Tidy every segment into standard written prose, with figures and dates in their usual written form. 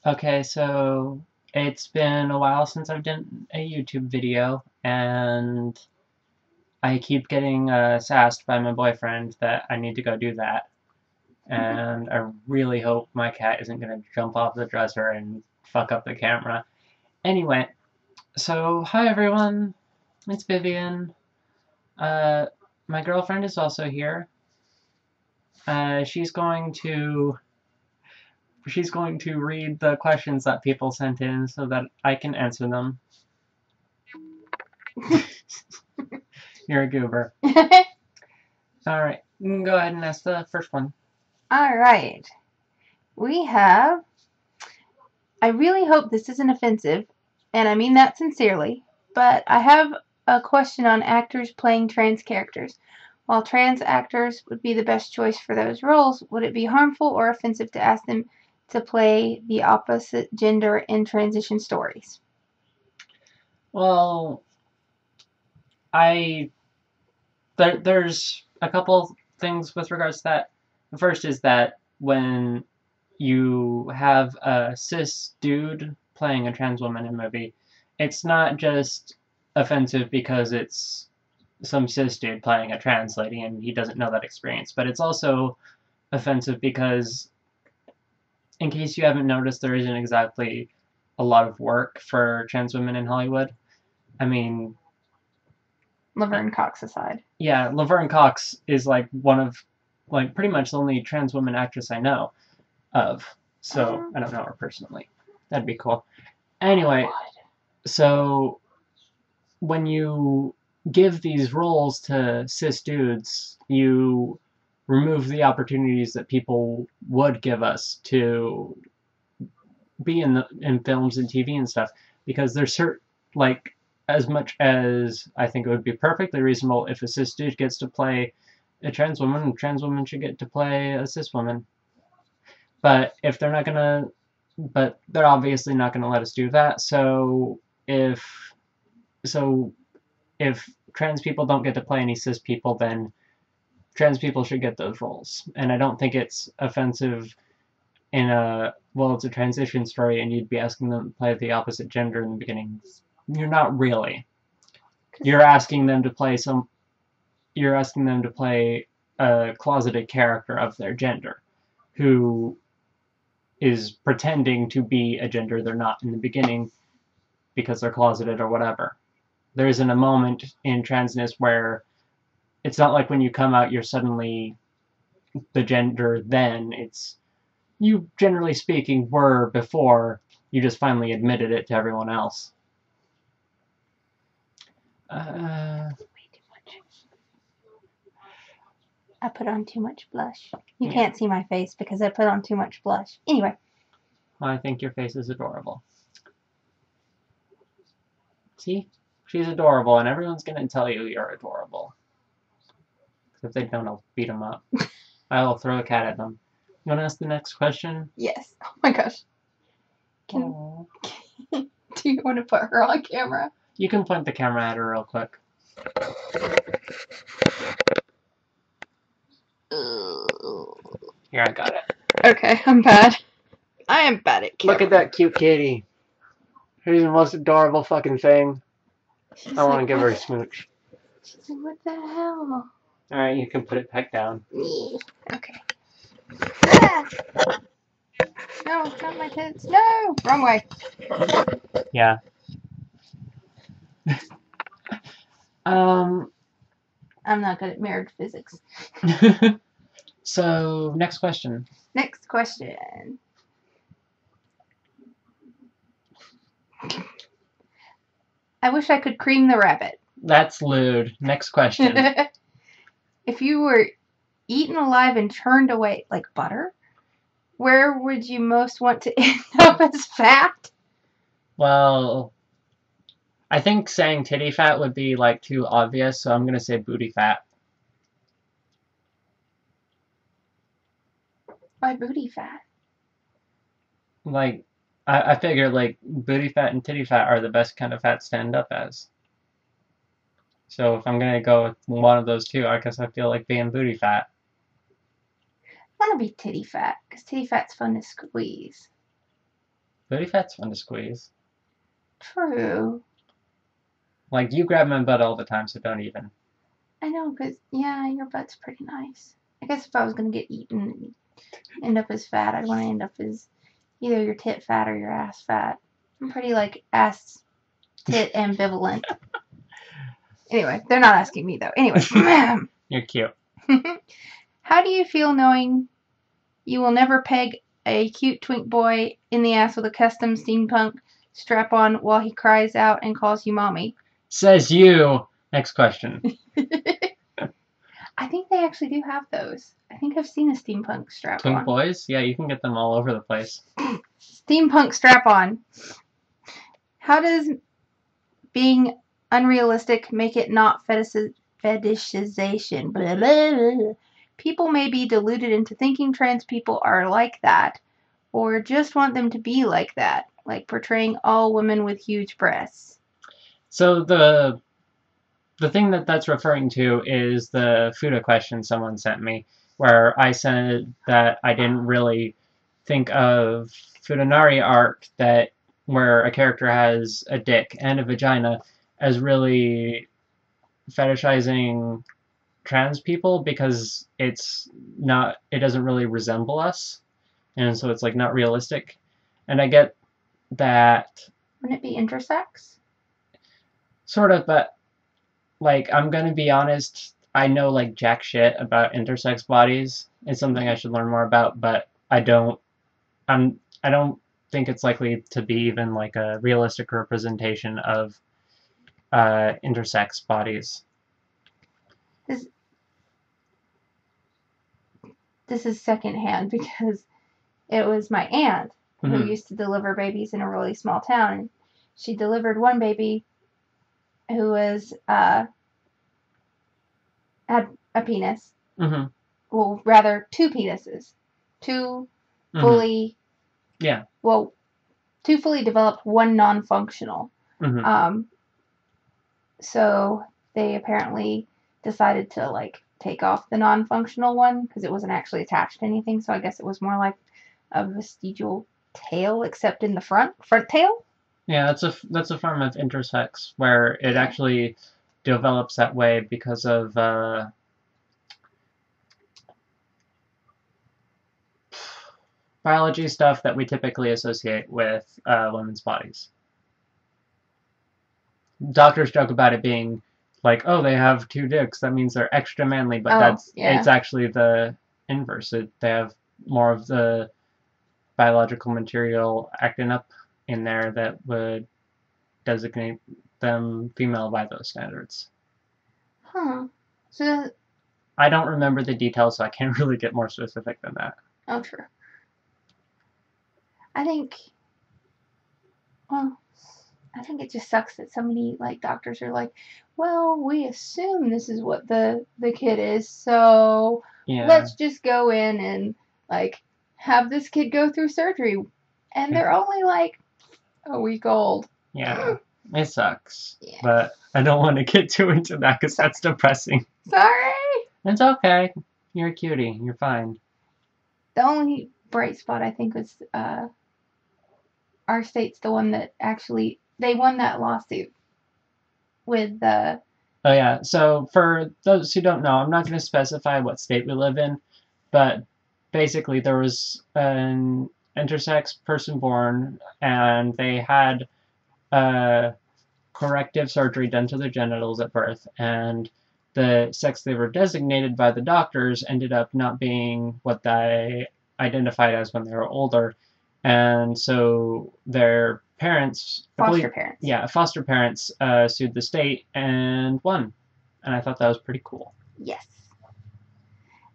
Okay, so it's been a while since I've done a YouTube video, and I keep getting sassed by my boyfriend that I need to go do that. And I really hope my cat isn't going to jump off the dresser and fuck up the camera. Anyway, so hi everyone, it's Vivian. Uh, my girlfriend is also here. She's going to read the questions that people sent in so that I can answer them. You're a goober. Alright, go ahead and ask the first one. Alright. We have, I really hope this isn't offensive, and I mean that sincerely, but I have a question on actors playing trans characters. While trans actors would be the best choice for those roles, would it be harmful or offensive to ask them to play the opposite gender in transition stories? Well, there's a couple things with regards to that. The first is that when you have a cis dude playing a trans woman in a movie, it's not just offensive because it's some cis dude playing a trans lady and he doesn't know that experience, but it's also offensive because, in case you haven't noticed, there isn't exactly a lot of work for trans women in Hollywood. I mean, Laverne Cox aside. yeah, Laverne Cox is like one of, like, pretty much the only trans woman actress I know of. So I don't know her personally. That'd be cool. Anyway, so when you give these roles to cis dudes, you remove the opportunities that people would give us to be in films and TV and stuff, because there's certain, like, as much as I think it would be perfectly reasonable if a cis dude gets to play a trans woman should get to play a cis woman. But if they're not gonna, but they're obviously not gonna let us do that. If so, if trans people don't get to play any cis people, then trans people should get those roles. And I don't think it's offensive in it's a transition story and you'd be asking them to play the opposite gender in the beginning. You're not really. You're asking them to play a closeted character of their gender who is pretending to be a gender they're not in the beginning because they're closeted or whatever. There isn't a moment in transness where it's not like when you come out you're suddenly the gender then. It's you, generally speaking, were before you just finally admitted it to everyone else. Way too much. I put on too much blush. You can't see my face because I put on too much blush. Anyway. I think your face is adorable. See? She's adorable, and everyone's going to tell you you're adorable. If they don't, I'll beat them up. I'll throw a cat at them. You want to ask the next question? Yes. Oh my gosh. Do you want to put her on camera? You can point the camera at her real quick. Here, I got it. Okay, I'm bad. I am bad at camera. Look at that cute kitty. She's the most adorable fucking thing. I want to give her a smooch. She's like, what the hell? Alright, you can put it back down. Okay. Ah! No, not my tits. No! Wrong way. Yeah. I'm not good at marriage physics. So, next question. Next question. I wish I could cream the rabbit. That's lewd. Next question. If you were eaten alive and churned away like butter, where would you most want to end up as fat? Well, I think saying titty fat would be, like, too obvious, so I'm gonna say booty fat. Why booty fat? Like, I figure, like, booty fat and titty fat are the best kind of fats to end up as. So if I'm gonna go with one of those two, I guess I feel like being booty fat. I want to be titty fat, because titty fat's fun to squeeze. Booty fat's fun to squeeze. True. Like, you grab my butt all the time, so don't even. I know, because, yeah, your butt's pretty nice. I guess if I was going to get eaten and end up as fat, I'd want to end up as either your tit fat or your ass fat. I'm pretty, like, ass tit ambivalent. Anyway, they're not asking me, though. Anyway. You're cute. How do you feel knowing you will never peg a cute twink boy in the ass with a custom steampunk strap-on while he cries out and calls you mommy? Says you. Next question. I think they actually do have those. I think I've seen a steampunk strap-on. Twink boys? Yeah, you can get them all over the place. Steampunk strap-on. How does being unrealistic make it not fetishization? Blah, blah, blah. People may be deluded into thinking trans people are like that, or just want them to be like that, like portraying all women with huge breasts. So the thing that's referring to is the Fuda question someone sent me, where I said that I didn't really think of Fudanari arc where a character has a dick and a vagina as really fetishizing trans people, because it doesn't really resemble us, and so it's like not realistic. And I get that. Wouldn't it be intersex? Sort of, but like, I'm gonna be honest, I know like jack shit about intersex bodies. It's something I should learn more about, but I don't think it's likely to be even like a realistic representation of intersex bodies. This is secondhand because it was my aunt who used to deliver babies in a really small town. And she delivered one baby who was had a penis. Mm-hmm. Well, rather, two penises. Two fully... Yeah. Well, two fully developed, one non-functional. Mm-hmm. So they apparently decided to, like, take off the non-functional one because it wasn't actually attached to anything. So I guess it was more like a vestigial tail, except in the front tail. Yeah, that's a form of intersex where it actually develops that way because of biology stuff that we typically associate with women's bodies. Doctors joke about it being like, oh, they have two dicks, that means they're extra manly, but it's actually the inverse. They have more of the biological material acting up in there that would designate them female by those standards. Huh. So I don't remember the details, so I can't really get more specific than that. Oh, true. I think it just sucks that so many like doctors are like, well, we assume this is what the kid is, so let's just go in and like have this kid go through surgery, and they're only like a week old. Yeah, it sucks. Yeah. But I don't want to get too into that because that's depressing. Sorry. It's okay. You're a cutie. You're fine. The only bright spot I think was our state's the one that actually they won that lawsuit with the. Oh yeah. So for those who don't know, I'm not going to specify what state we live in, but basically there was an intersex person born, and they had corrective surgery done to their genitals at birth, and the sex they were designated by the doctors ended up not being what they identified as when they were older, and so their parents, foster parents sued the state and won, and I thought that was pretty cool. Yes.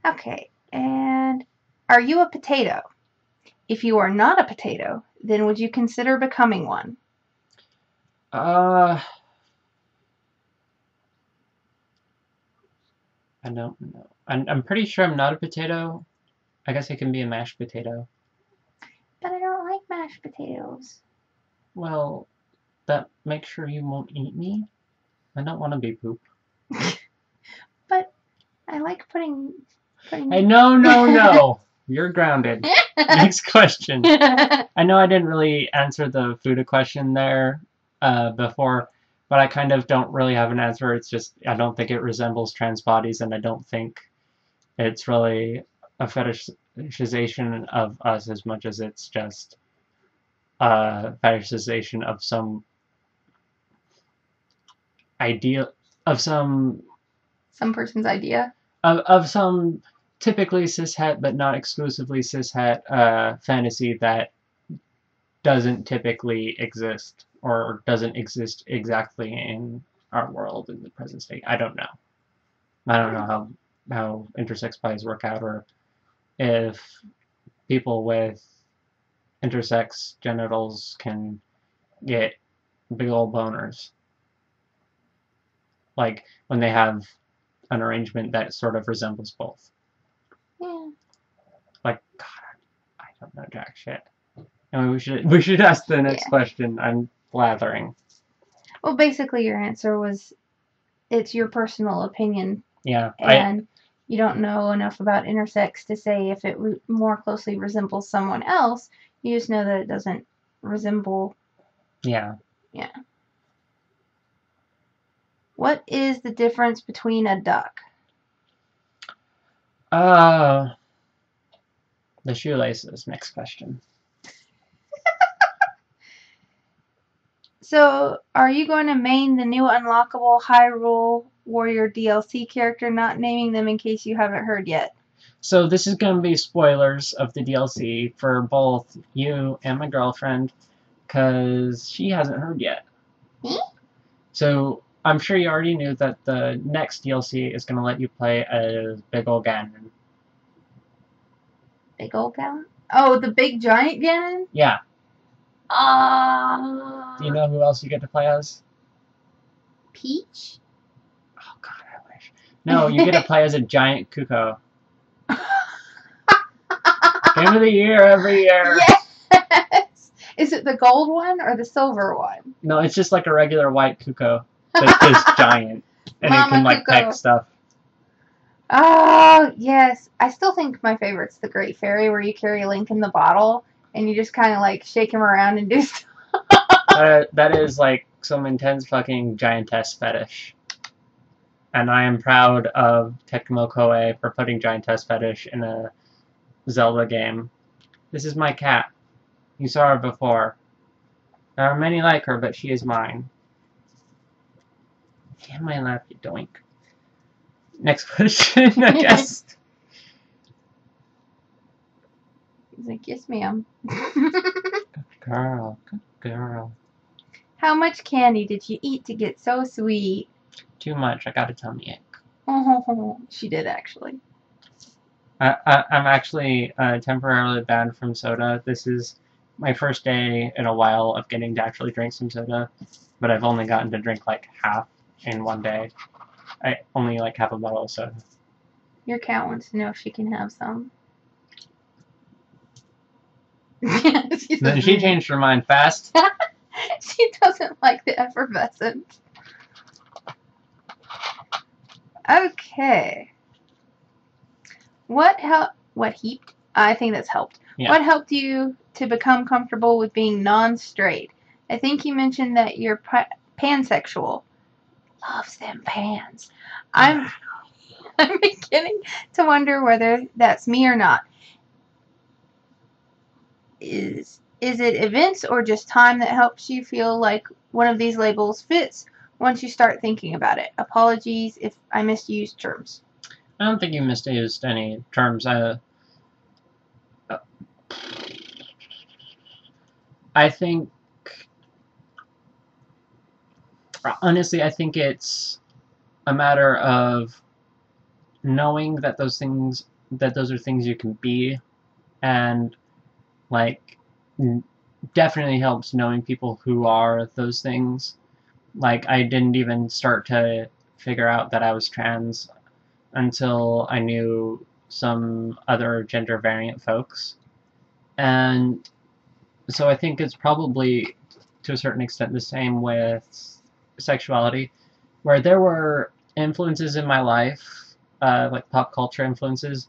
Okay, and are you a potato? If you are not a potato, then would you consider becoming one? I don't know. I'm pretty sure I'm not a potato. I guess I can be a mashed potato. But I don't like mashed potatoes. Well, that makes sure you won't eat me. I don't want to be poop. But I like putting... Hey, no. You're grounded. Next question. I know I didn't really answer the Fuda question there before, but I kind of don't really have an answer. It's just I don't think it resembles trans bodies, and I don't think it's really a fetishization of us as much as it's just a fetishization of some idea of some person's idea of some typically cishet but not exclusively cishet fantasy that doesn't typically exist or doesn't exist exactly in our world in the present state. I don't know. I don't know how intersex bodies work out, or if people with intersex genitals can get big old boners. Like when they have an arrangement that sort of resembles both. Yeah. Like, God, I don't know jack shit. Anyway, we should ask the next question. I'm blathering. Well, basically your answer was it's your personal opinion. Yeah. And you don't know enough about intersex to say if it more closely resembles someone else. You just know that it doesn't resemble. Yeah. Yeah. What is the difference between a duck? The shoelaces. Next question. So, are you going to main the new unlockable Hyrule Warrior DLC character, not naming them in case you haven't heard yet? So this is going to be spoilers of the DLC for both you and my girlfriend, because she hasn't heard yet. So I'm sure you already knew that the next DLC is going to let you play as Big Ol' Ganon. Big Ol' Ganon? Oh, the big giant Ganon? Yeah. Do you know who else you get to play as? Peach? Oh God, I wish. No, you get to play as a giant Kuko. Game of the year every year. Yes! Is it the gold one or the silver one? No, it's just like a regular white Kuko that's just giant. And it can like peck stuff. Oh, yes. I still think my favorite's the Great Fairy, where you carry Link in the bottle and you just kind of like shake him around and do stuff. That is like some intense fucking giantess fetish. And I am proud of Tecmo Koei for putting giantess fetish in a Zelda game. This is my cat. You saw her before. There are many like her, but she is mine. Get in my lap, you doink. Next question, I guess. He's like, yes, ma'am. Good girl. How much candy did you eat to get so sweet? Too much. I got a tummy ache. Oh, she did actually. I'm actually temporarily banned from soda. This is my first day in a while of getting to actually drink some soda, but I've only gotten to drink like half in one day. I only like half a bottle of soda. Your cat wants to know if she can have some. Then she changed her mind fast. She doesn't like the effervescent. Okay. What heaped? I think that's helped. Yeah. What helped you to become comfortable with being non-straight? I think you mentioned that you're pansexual. Loves them pans. I'm beginning to wonder whether that's me or not. Is it events or just time that helps you feel like one of these labels fits once you start thinking about it? Apologies if I misused terms. I don't think you misused any terms. I think, honestly, I think it's a matter of knowing that those are things you can be, and like definitely helps knowing people who are those things. Like I didn't even start to figure out that I was trans until I knew some other gender variant folks. And so I think it's probably to a certain extent the same with sexuality, where there were influences in my life, like pop culture influences,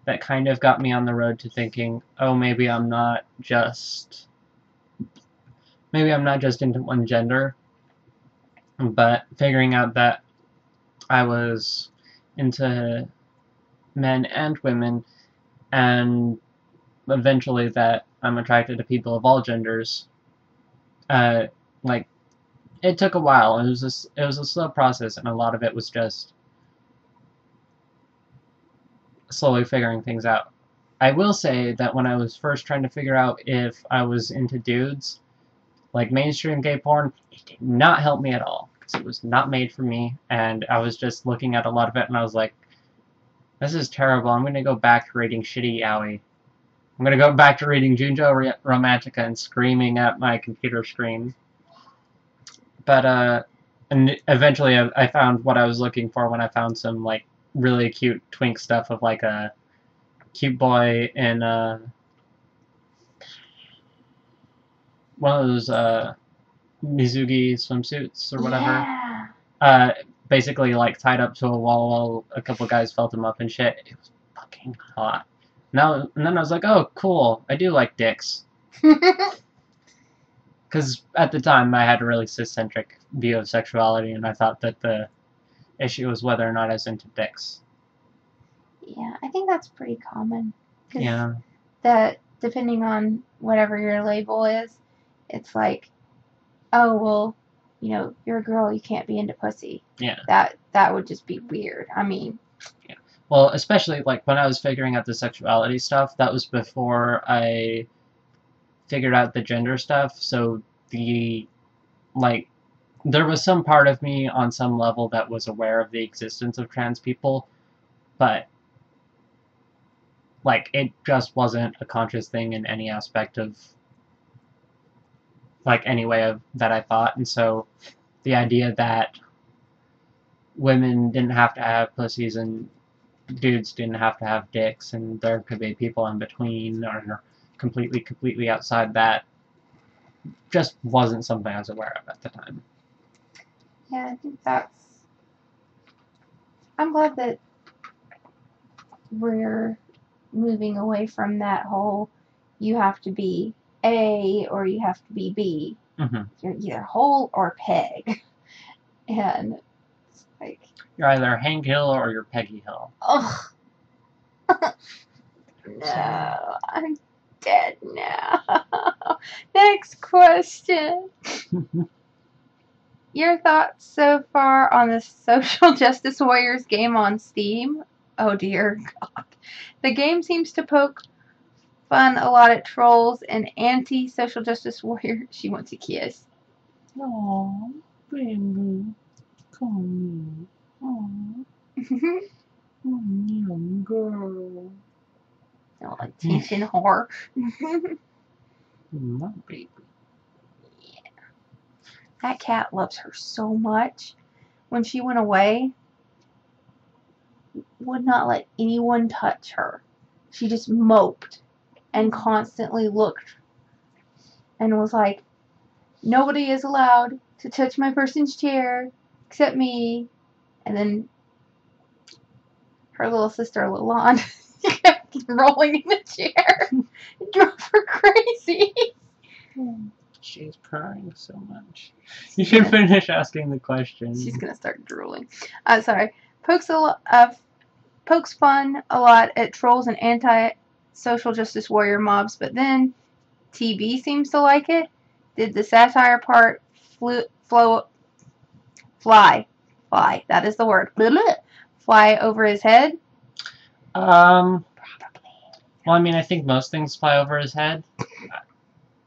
that kind of got me on the road to thinking, oh, maybe I'm not just into one gender, but figuring out that I was into men and women, and eventually that I'm attracted to people of all genders. Like, it took a while. It was a slow process, and a lot of it was just slowly figuring things out. I will say that when I was first trying to figure out if I was into dudes, like mainstream gay porn, it did not help me at all, because it was not made for me, and I was just looking at a lot of it, and I was like, this is terrible. I'm going to go back to reading shitty yaoi. I'm going to go back to reading Junjo Romantica and screaming at my computer screen. But, and eventually I found what I was looking for when I found some, like, really cute twink stuff of, like, a cute boy in, one of those, Mizugi swimsuits or whatever. Yeah. Basically, like, tied up to a wall while a couple guys felt him up and shit. It was fucking hot. And then I was like, oh, cool, I do like dicks. Because at the time, I had a really ciscentric view of sexuality, and I thought that the issue was whether or not I was into dicks. Yeah, I think that's pretty common. Yeah. That, depending on whatever your label is, it's like, oh, well, you know, you're a girl, you can't be into pussy. Yeah. That would just be weird. I mean... Yeah. Well, especially, like, when I was figuring out the sexuality stuff, that was before I figured out the gender stuff, so like, there was some part of me on some level that was aware of the existence of trans people, but, like, it just wasn't a conscious thing in any aspect of, like, any way of that I thought, and so the idea that women didn't have to have pussies and dudes didn't have to have dicks, and there could be people in between, or completely outside that, just wasn't something I was aware of at the time. Yeah, I think I'm glad that we're moving away from that whole, you have to be A or you have to be B. Mm-hmm. You're either whole or peg. And it's like... You're either Hank Hill or you're Peggy Hill. Ugh. No, I'm dead now. Next question. Your thoughts so far on the Social Justice Warriors game on Steam? Oh dear God. The game seems to poke fun a lot at trolls and anti-social justice warriors she wants a kiss. Aww, baby. Come here. Aww. Young girl. Oh, attention whore. My baby. Yeah. That cat loves her so much. When she went away, would not let anyone touch her. She just moped and constantly looked and was like, nobody is allowed to touch my person's chair except me. And then her little sister, Lalonde, kept rolling in the chair. It drove her crazy. She's crying so much. You should finish asking the question. She's gonna start drooling. Sorry. Pokes fun a lot at trolls and anti-social justice warrior mobs, but then TB seems to like it. Did the satire part fly? That is the word. Fly over his head? Probably. Well, I mean, I think most things fly over his head.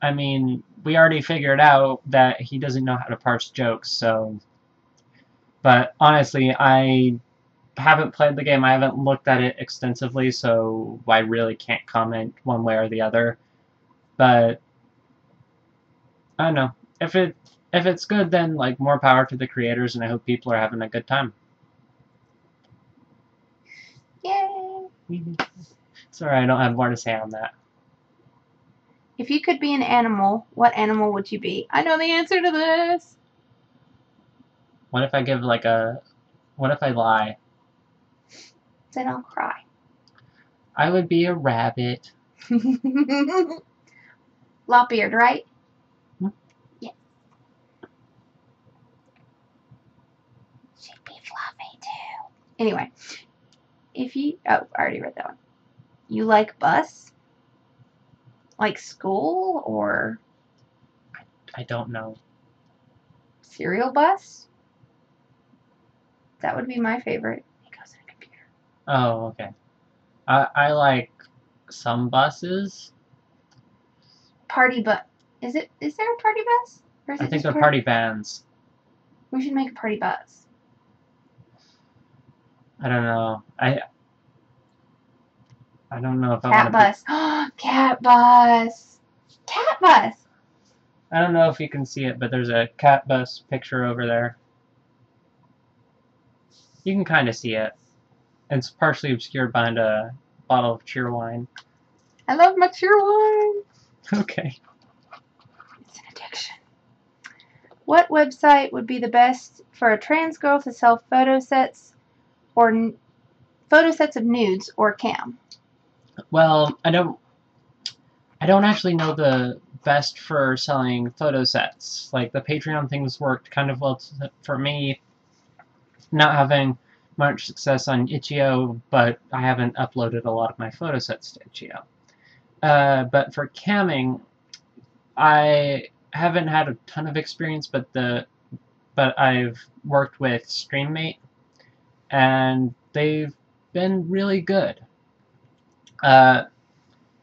I mean, we already figured out that he doesn't know how to parse jokes, so... But honestly, I haven't played the game, I haven't looked at it extensively, so I really can't comment one way or the other. But I don't know. If it's good, then like more power to the creators, and I hope people are having a good time. Yay! Sorry, I don't have more to say on that. If you could be an animal, what animal would you be? I know the answer to this. What if I give what if I lie? Then I'll cry. I would be a rabbit. Lop-eared, right? Hmm? Yeah. She'd be fluffy too. Anyway, I already read that one. You like bus? Like school or I don't know. cereal bus? That would be my favorite. It goes in a computer. Oh, okay. I like some buses. Party bus. Is there a party bus? Or is I it think just they're party vans. We should make a party bus. I don't know. I don't know if I Cat want to be. bus. Cat bus. Cat bus. I don't know if you can see it, but there's a cat bus picture over there. You can kind of see it. It's partially obscured behind a bottle of cheer wine. I love my cheer wine. Okay. It's an addiction. What website would be the best for a trans girl to sell photo sets of nudes or cam? Well, I don't actually know the best for selling photo sets. Like the Patreon things worked kind of well for me. Not having much success on Itch.io, but I haven't uploaded a lot of my photo sets to Itch.io. But for camming, I haven't had a ton of experience, but I've worked with StreamMate, and they've been really good.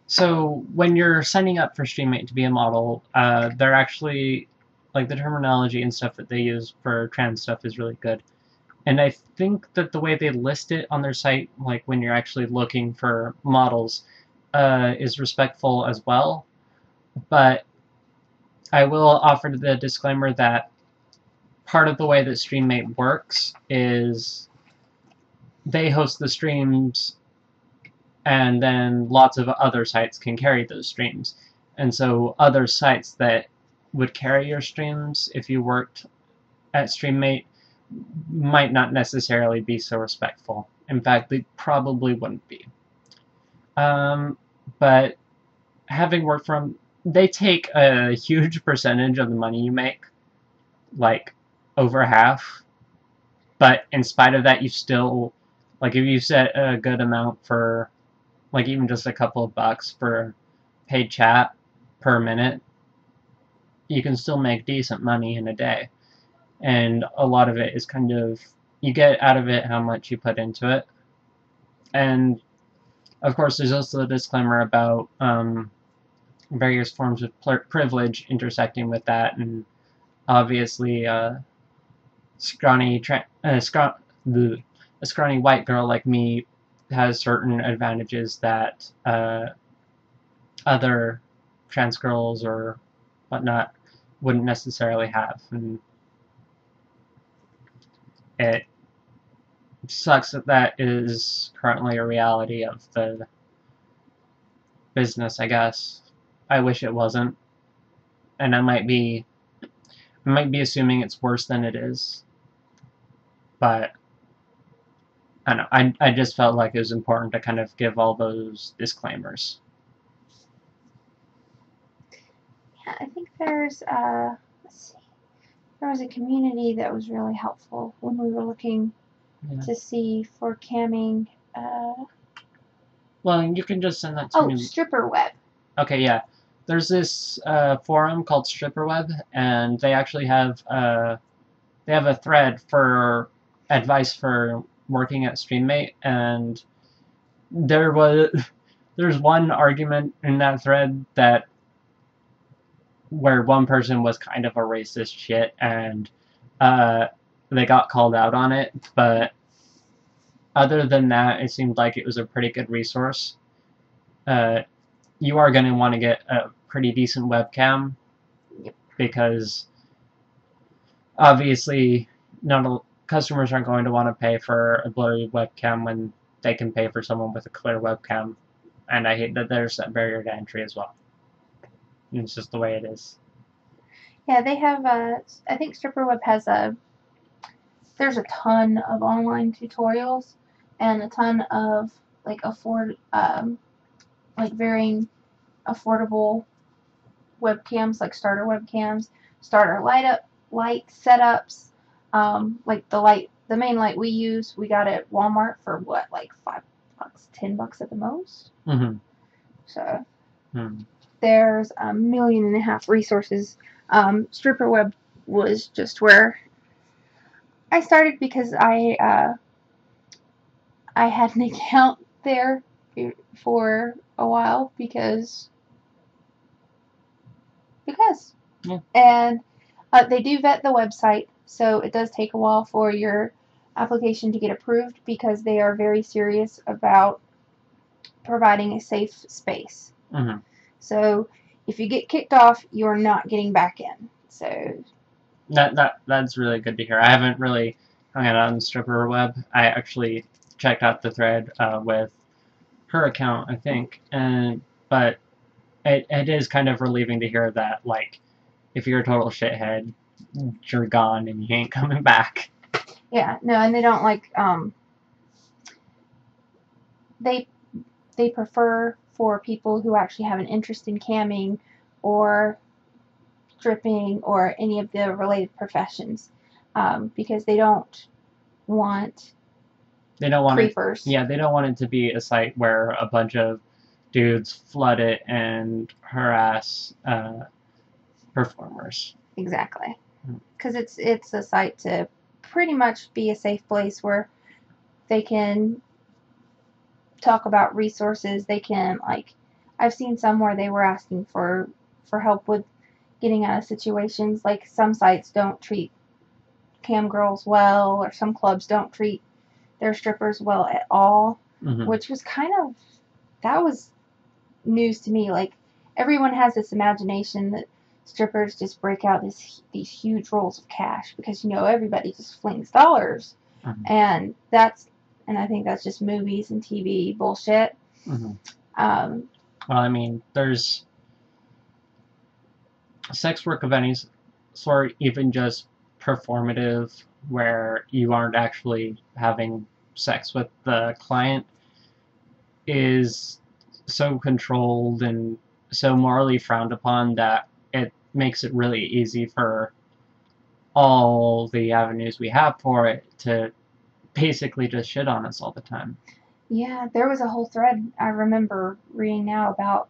So when you're signing up for StreamMate to be a model, they're actually, like, the terminology and stuff that they use for trans stuff is really good. And I think that the way they list it on their site, like when you're actually looking for models, is respectful as well. But I will offer the disclaimer that part of the way that StreamMate works is they host the streams, and then lots of other sites can carry those streams. And so other sites that would carry your streams if you worked at StreamMate might not necessarily be so respectful. In fact, they probably wouldn't be. But having worked from, they take a huge percentage of the money you make, like over half. But in spite of that, you still, like, if you set a good amount for, like, even just a couple of bucks for paid chat per minute, you can still make decent money in a day. And a lot of it is kind of, you get out of it how much you put into it. And of course, there's also a disclaimer about various forms of privilege intersecting with that, and obviously a scrawny white girl like me has certain advantages that other trans girls or whatnot wouldn't necessarily have, and it sucks that that is currently a reality of the business, I guess. I wish it wasn't, and I might be assuming it's worse than it is, but I don't know. I just felt like it was important to kind of give all those disclaimers. Yeah, I think there's let's see. There was a community that was really helpful when we were looking to see for camming. Well, you can just send that to me. Stripper Web. Okay, yeah. There's this forum called Stripper Web, and they actually have a thread for advice for working at StreamMate, and there's one argument in that thread that where one person was kind of a racist shit, and they got called out on it, but other than that, it seemed like it was a pretty good resource. You are going to want to get a pretty decent webcam, because obviously customers aren't going to want to pay for a blurry webcam when they can pay for someone with a clear webcam, and I hate that there's that barrier to entry as well. It's just the way it is. Yeah, they have I think Stripper Web has there's a ton of online tutorials and a ton of like like varying affordable webcams, like starter webcams, starter light setups. Like the main light we use, we got at Walmart for what, like $5, $10 at the most. Mm-hmm. So Hmm. there's 1.5 million resources. Stripper Web was just where I started because I had an account there for a while because Yeah. and they do vet the website, so it does take a while for your application to get approved because they are very serious about providing a safe space. Mm-hmm. So if you get kicked off, you're not getting back in. So That's really good to hear. I haven't really hung out on Stripper Web. I actually checked out the thread with her account, I think, but it is kind of relieving to hear that, like, if you're a total shithead, you're gone and you ain't coming back. yeah, no, and they don't like they prefer for people who actually have an interest in camming or stripping or any of the related professions, because they don't want creepers. They don't want it to be a site where a bunch of dudes flood it and harass performers. Exactly, because it's a site to pretty much be a safe place where they can talk about resources. They can, like, I've seen some where they were asking for help with getting out of situations. Like, some sites don't treat cam girls well, or some clubs don't treat their strippers well at all, Mm-hmm. which was that was news to me. Like, everyone has this imagination that strippers just break out these huge rolls of cash because, everybody just flings dollars. Mm-hmm. And I think that's just movies and TV bullshit. Mm-hmm. Well, I mean, there's sex work of any sort, even just performative, where you aren't actually having sex with the client, is so controlled and so morally frowned upon that it makes it really easy for all the avenues we have for it to basically just shit on us all the time. Yeah, there was a whole thread I remember reading now about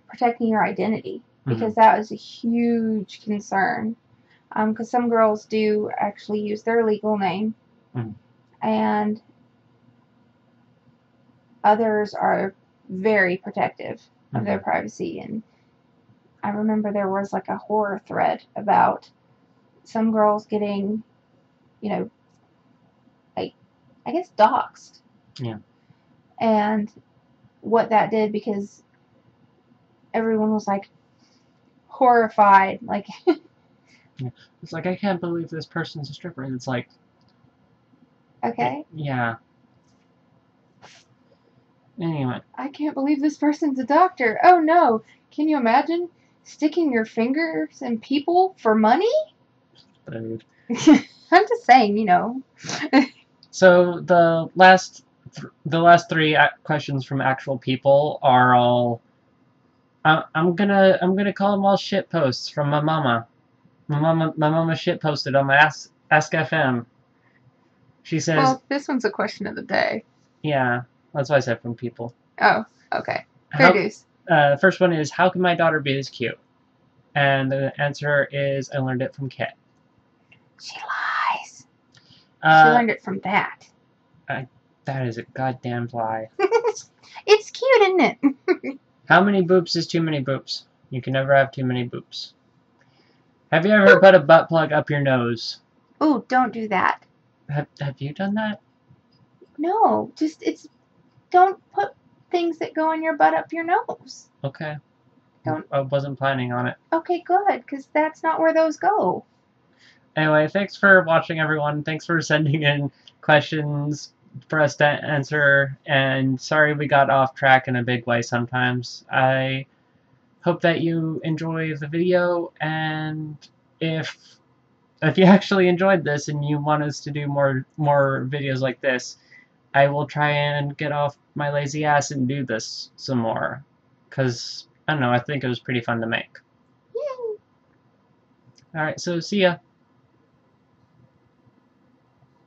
protecting your identity, because that was a huge concern. Because some girls do actually use their legal name, and others are very protective of their privacy. And I remember there was like a horror thread about some girls getting, like, I guess doxxed. Yeah. And what that did, because everyone was like horrified, like Yeah. It's like, I can't believe this person's a stripper. And it's like, okay. Yeah. Anyway. I can't believe this person's a doctor. Oh no. Can you imagine sticking your fingers in people for money? Dude. I'm just saying, So the last three questions from actual people are all. I'm gonna call them all shit posts from my mama. My mama shit posted on my Ask FM. She says. Well, this one's a question of the day. Yeah, that's why I said from people. Oh, okay. Fair dues. First one is, how can my daughter be this cute? And the answer is, I learned it from Kit. She lies. She learned it from that. That is a goddamn lie. It's cute, isn't it? How many boobs is too many boobs? You can never have too many boobs. Have you ever put a butt plug up your nose? Ooh, don't do that. Have you done that? No, don't put things that go in your butt up your nose. Okay. Don't. I wasn't planning on it. Okay, good, because that's not where those go. Anyway, thanks for watching, everyone. Thanks for sending in questions for us to answer, and sorry we got off track in a big way sometimes. I hope that you enjoy the video, and if you actually enjoyed this and you want us to do more videos like this, I will try and get off my lazy ass and do this some more. Because, I don't know, I think it was pretty fun to make. Yay! Alright, so see ya.